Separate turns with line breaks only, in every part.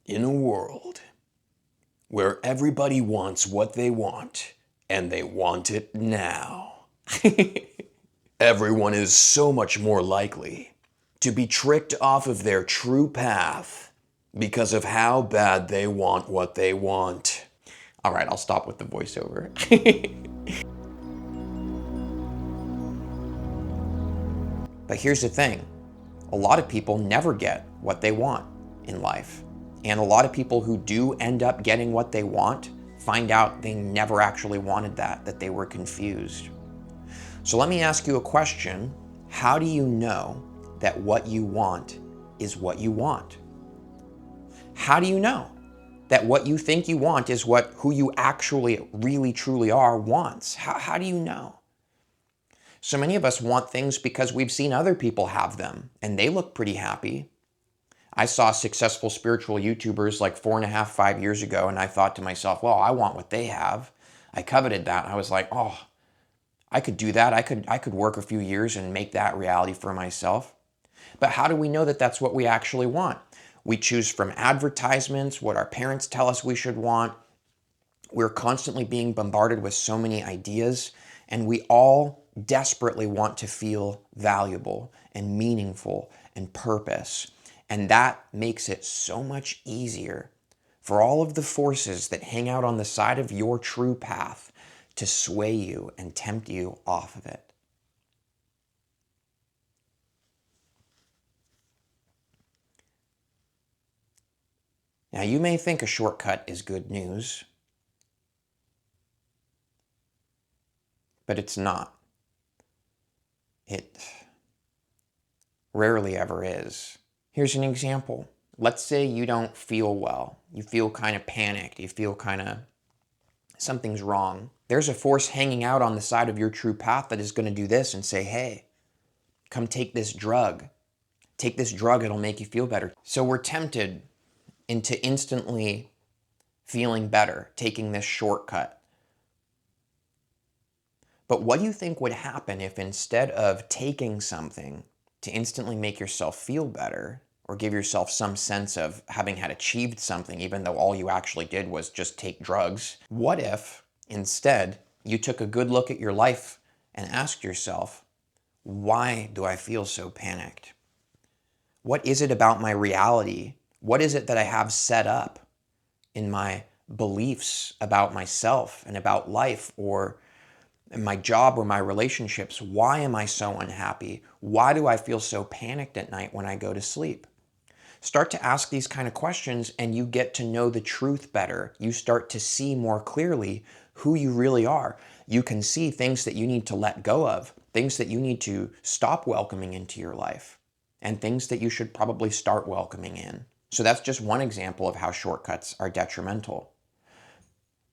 In a world where everybody wants what they want, and they want it now, everyone is so much more likely to be tricked off of their true path because of how bad they want what they want. All right, I'll stop with the voiceover. But here's the thing. A lot of people never get what they want in life. And a lot of people who do end up getting what they want find out they never actually wanted that they were confused. So let me ask you a question. How do you know that what you want is what you want? How do you know that what you think you want is what who you actually really truly are wants? How do you know? So many of us want things because we've seen other people have them and they look pretty happy. I saw successful spiritual YouTubers like 4.5, 5 years ago, and I thought to myself, well, I want what they have. I coveted that. I was like, oh, I could do that. I could work a few years and make that reality for myself. But how do we know that that's what we actually want? We choose from advertisements, what our parents tell us we should want. We're constantly being bombarded with so many ideas, and we all desperately want to feel valuable and meaningful and purpose. And that makes it so much easier for all of the forces that hang out on the side of your true path to sway you and tempt you off of it. Now, you may think a shortcut is good news, but it's not. It rarely ever is. Here's an example. Let's say you don't feel well. You feel kind of panicked. You feel kind of something's wrong. There's a force hanging out on the side of your true path that is going to do this and say, hey, come take this drug. Take this drug, it'll make you feel better. So we're tempted into instantly feeling better, taking this shortcut. But what do you think would happen if instead of taking something to instantly make yourself feel better or give yourself some sense of having had achieved something, even though all you actually did was just take drugs? What if instead you took a good look at your life and asked yourself, why do I feel so panicked? What is it about my reality? What is it that I have set up in my beliefs about myself and about life or my job or my relationships? Why am I so unhappy? Why do I feel so panicked at night when I go to sleep? Start to ask these kind of questions and you get to know the truth better. You start to see more clearly who you really are. You can see things that you need to let go of, things that you need to stop welcoming into your life, and things that you should probably start welcoming in. So that's just one example of how shortcuts are detrimental.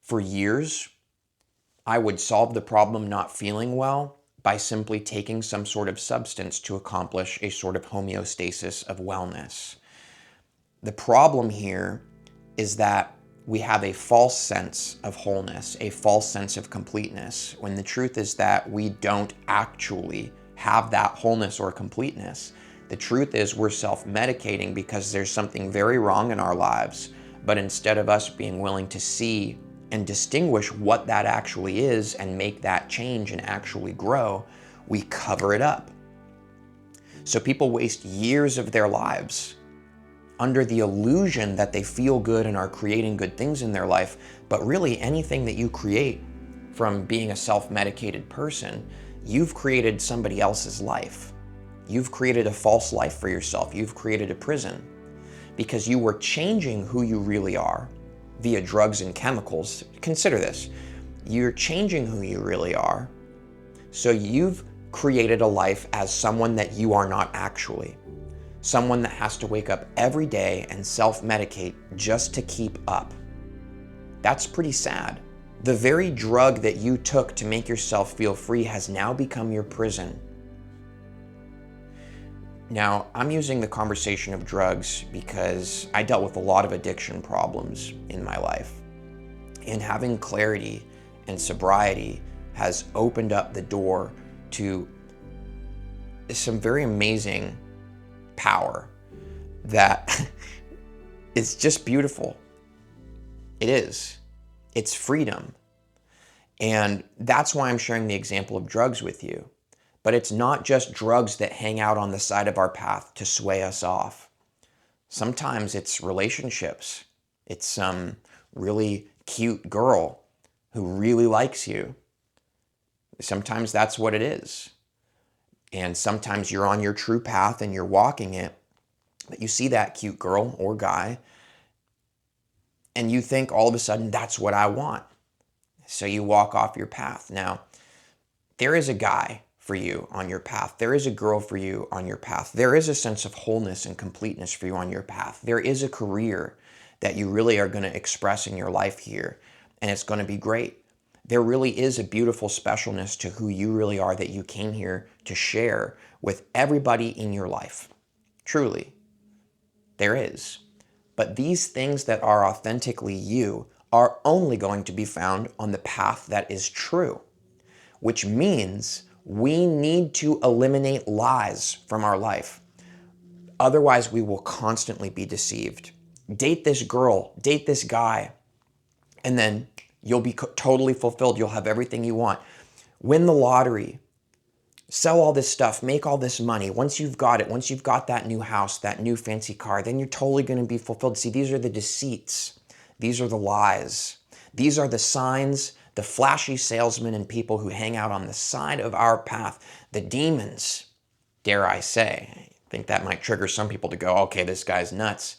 For years, I would solve the problem not feeling well by simply taking some sort of substance to accomplish a sort of homeostasis of wellness. The problem here is that we have a false sense of wholeness, a false sense of completeness, when the truth is that we don't actually have that wholeness or completeness. The truth is we're self-medicating because there's something very wrong in our lives, but instead of us being willing to see and distinguish what that actually is and make that change and actually grow, we cover it up. So people waste years of their lives under the illusion that they feel good and are creating good things in their life, but really anything that you create from being a self-medicated person, you've created somebody else's life. You've created a false life for yourself. You've created a prison because you were changing who you really are via drugs and chemicals. Consider this. You're changing who you really are. So you've created a life as someone that you are not actually. Someone that has to wake up every day and self-medicate just to keep up. That's pretty sad. The very drug that you took to make yourself feel free has now become your prison. Now, I'm using the conversation of drugs because I dealt with a lot of addiction problems in my life. And having clarity and sobriety has opened up the door to some very amazing power that It's just beautiful. It is. It's freedom. And that's why I'm sharing the example of drugs with you. But it's not just drugs that hang out on the side of our path to sway us off. Sometimes it's relationships. It's some really cute girl who really likes you. Sometimes that's what it is. And sometimes you're on your true path and you're walking it, but you see that cute girl or guy and you think all of a sudden, that's what I want. So you walk off your path. Now, there is a guy for you on your path. There is a girl for you on your path. There is a sense of wholeness and completeness for you on your path. There is a career that you really are going to express in your life here, and it's going to be great. There really is a beautiful specialness to who you really are that you came here to share with everybody in your life. Truly, there is. But these things that are authentically you are only going to be found on the path that is true, which means we need to eliminate lies from our life. Otherwise, we will constantly be deceived. Date this girl, date this guy, and then you'll be totally fulfilled. You'll have everything you want. Win the lottery. Sell all this stuff, make all this money. Once you've got it, once you've got that new house, that new fancy car, then you're totally going to be fulfilled. See, these are the deceits. These are the lies. These are the signs, the flashy salesmen and people who hang out on the side of our path, the demons, dare I say. I think that might trigger some people to go, okay, this guy's nuts.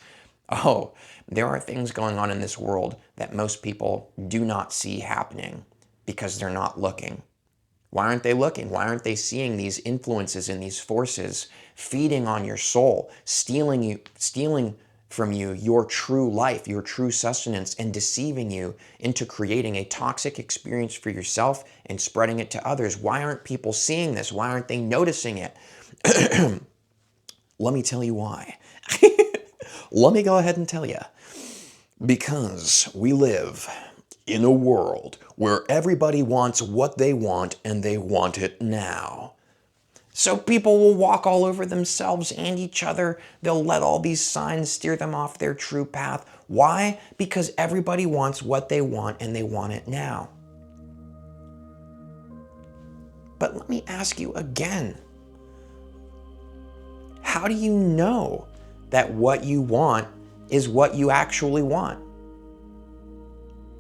Oh, there are things going on in this world that most people do not see happening because they're not looking. Why aren't they looking? Why aren't they seeing these influences and these forces feeding on your soul, stealing from you your true life, your true sustenance, and deceiving you into creating a toxic experience for yourself and spreading it to others? Why aren't people seeing this? Why aren't they noticing it? Let me tell you why. Let me go ahead and tell you. Because we live in a world where everybody wants what they want and they want it now. So people will walk all over themselves and each other. They'll let all these signs steer them off their true path. Why? Because everybody wants what they want and they want it now. But let me ask you again. How do you know that what you want is what you actually want?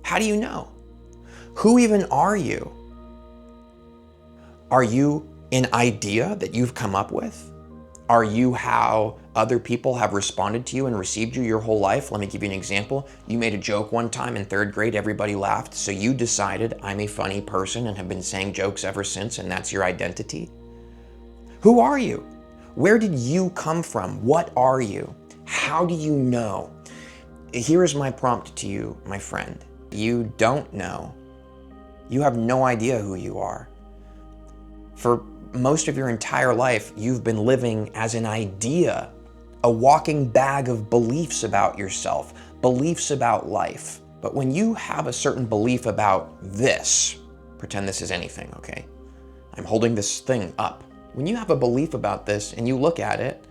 How do you know? Who even are you? Are you an idea that you've come up with? Are you how other people have responded to you and received you your whole life? Let me give you an example. You made a joke one time in 3rd grade, everybody laughed, so you decided I'm a funny person and have been saying jokes ever since, and that's your identity? Who are you? Where did you come from? What are you? How do you know? Here is my prompt to you, my friend. You don't know. You have no idea who you are. For most of your entire life, you've been living as an idea, a walking bag of beliefs about yourself, beliefs about life. But when you have a certain belief about this, pretend this is anything, okay? I'm holding this thing up. When you have a belief about this and you look at it,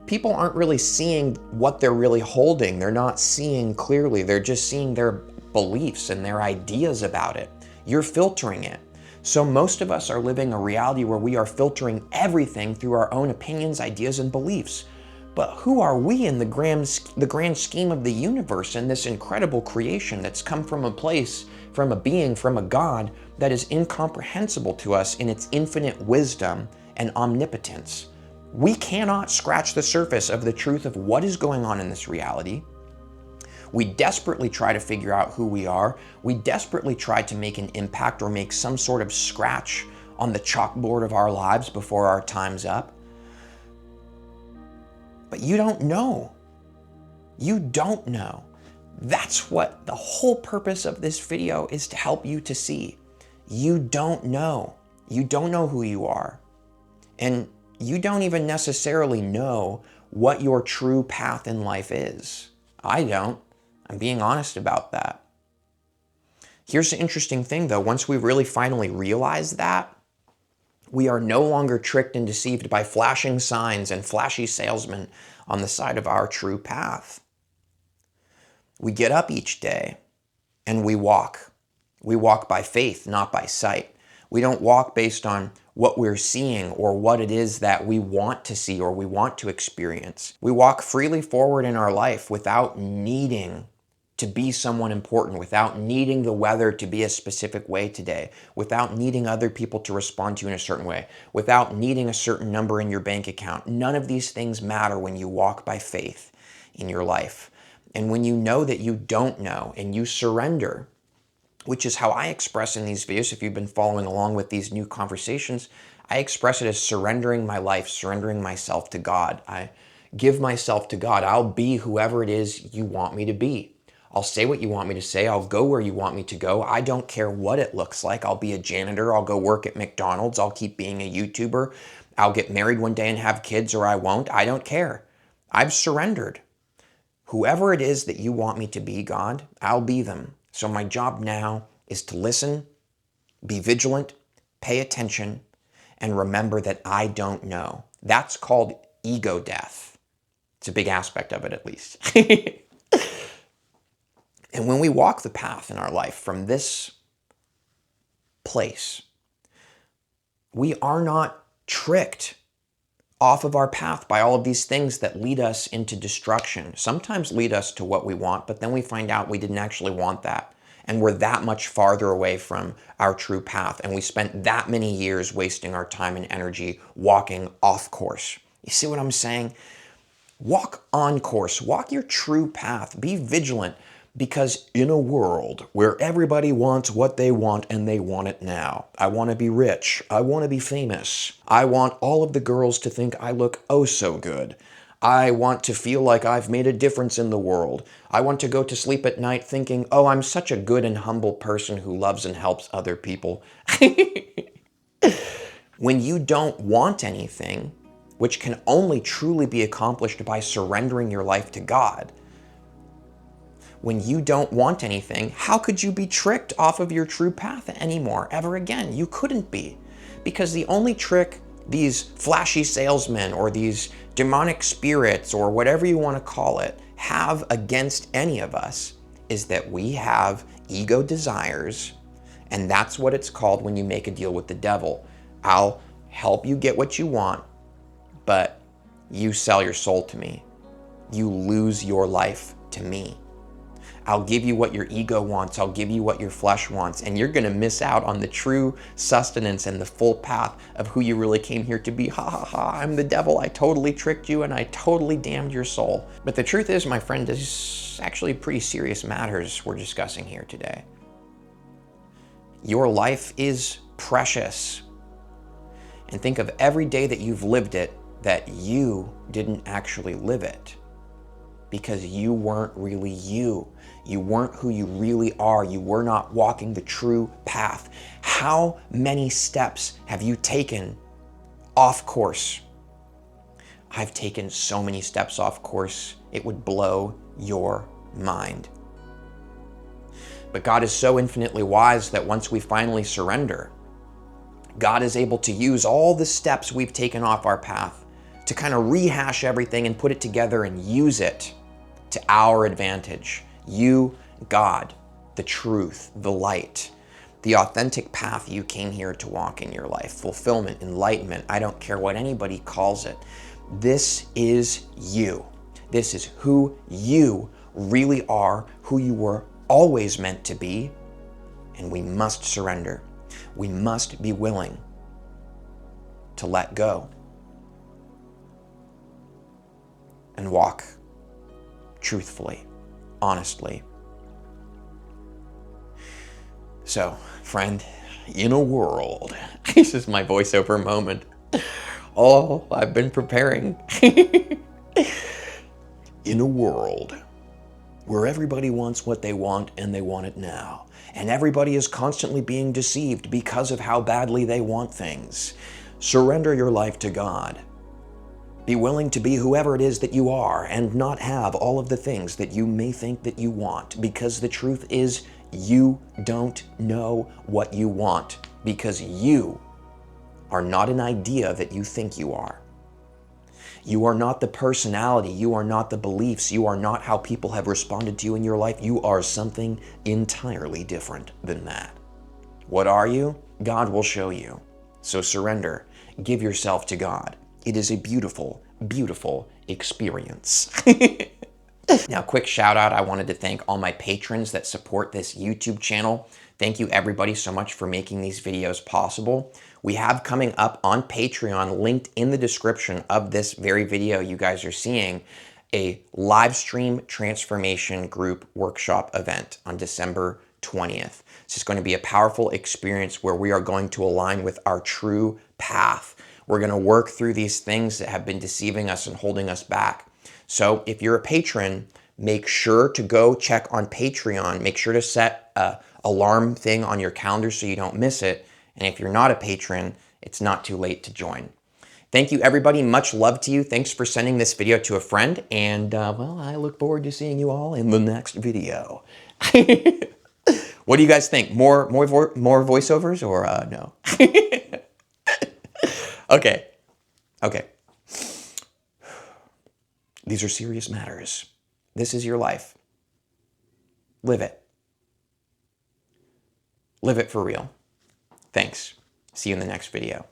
people aren't really seeing what they're really holding. They're not seeing clearly. They're just seeing their beliefs and their ideas about it. You're filtering it. So most of us are living a reality where we are filtering everything through our own opinions, ideas, and beliefs. But who are we in the grand scheme of the universe and this incredible creation that's come from a place, from a being, from a God that is incomprehensible to us in its infinite wisdom and omnipotence? We cannot scratch the surface of the truth of what is going on in this reality. We desperately try to figure out who we are. We desperately try to make an impact or make some sort of scratch on the chalkboard of our lives before our time's up. But you don't know. You don't know. That's what the whole purpose of this video is, to help you to see. You don't know. You don't know who you are. And you don't even necessarily know what your true path in life is. I don't. I'm being honest about that. Here's the interesting thing though. Once we really finally realize that, we are no longer tricked and deceived by flashing signs and flashy salesmen on the side of our true path. We get up each day and we walk. We walk by faith, not by sight. We don't walk based on what we're seeing or what it is that we want to see or we want to experience. We walk freely forward in our life without needing to be someone important, without needing the weather to be a specific way today, without needing other people to respond to you in a certain way, without needing a certain number in your bank account. None of these things matter when you walk by faith in your life. And when you know that you don't know and you surrender, which is how I express in these videos. If you've been following along with these new conversations, I express it as surrendering my life, surrendering myself to God. I give myself to God. I'll be whoever it is you want me to be. I'll say what you want me to say. I'll go where you want me to go. I don't care what it looks like. I'll be a janitor. I'll go work at McDonald's. I'll keep being a YouTuber. I'll get married one day and have kids, or I won't. I don't care. I've surrendered. Whoever it is that you want me to be, God, I'll be them. So my job now is to listen, be vigilant, pay attention, and remember that I don't know. That's called ego death. It's a big aspect of it, at least. And when we walk the path in our life from this place, we are not tricked off of our path by all of these things that lead us into destruction. Sometimes lead us to what we want, but then we find out we didn't actually want that. And we're that much farther away from our true path. And we spent that many years wasting our time and energy walking off course. You see what I'm saying? Walk on course. Walk your true path. Be vigilant. Because in a world where everybody wants what they want and they want it now, I want to be rich, I want to be famous, I want all of the girls to think I look oh so good, I want to feel like I've made a difference in the world, I want to go to sleep at night thinking, oh, I'm such a good and humble person who loves and helps other people. When you don't want anything, which can only truly be accomplished by surrendering your life to God, when you don't want anything, how could you be tricked off of your true path anymore, ever again? You couldn't be. Because the only trick these flashy salesmen or these demonic spirits or whatever you want to call it have against any of us is that we have ego desires, and that's what it's called when you make a deal with the devil. I'll help you get what you want, but you sell your soul to me. You lose your life to me. I'll give you what your ego wants. I'll give you what your flesh wants. And you're going to miss out on the true sustenance and the full path of who you really came here to be. Ha ha ha, I'm the devil. I totally tricked you and I totally damned your soul. But the truth is, my friend, this is actually pretty serious matters we're discussing here today. Your life is precious. And think of every day that you've lived it that you didn't actually live it. Because you weren't really you. You weren't who you really are. You were not walking the true path. How many steps have you taken off course? I've taken so many steps off course, it would blow your mind. But God is so infinitely wise that once we finally surrender, God is able to use all the steps we've taken off our path to kind of rehash everything and put it together and use it to our advantage. You, God, the truth, the light, the authentic path you came here to walk in your life, fulfillment, enlightenment, I don't care what anybody calls it. This is you. This is who you really are, who you were always meant to be, and we must surrender. We must be willing to let go and walk truthfully, honestly. So, friend, in a world, this is my voiceover moment. Oh, I've been preparing. In a world where everybody wants what they want and they want it now, and everybody is constantly being deceived because of how badly they want things, surrender your life to God. Be willing to be whoever it is that you are and not have all of the things that you may think that you want, because the truth is you don't know what you want, because you are not an idea that you think you are. You are not the personality. You are not the beliefs. You are not how people have responded to you in your life. You are something entirely different than that. What are you? God will show you. So surrender. Give yourself to God. It is a beautiful, beautiful experience. Now, quick shout out. I wanted to thank all my patrons that support this YouTube channel. Thank you everybody so much for making these videos possible. We have coming up on Patreon, linked in the description of this very video you guys are seeing, a live stream transformation group workshop event on December 20th. This is going to be a powerful experience where we are going to align with our true path. We're going to work through these things that have been deceiving us and holding us back. So if you're a patron, make sure to go check on Patreon. Make sure to set an alarm thing on your calendar so you don't miss it. And if you're not a patron, it's not too late to join. Thank you, everybody. Much love to you. Thanks for sending this video to a friend. And, well, I look forward to seeing you all in the next video. What do you guys think? More voiceovers or no? Okay. Okay. These are serious matters. This is your life. Live it. Live it for real. Thanks. See you in the next video.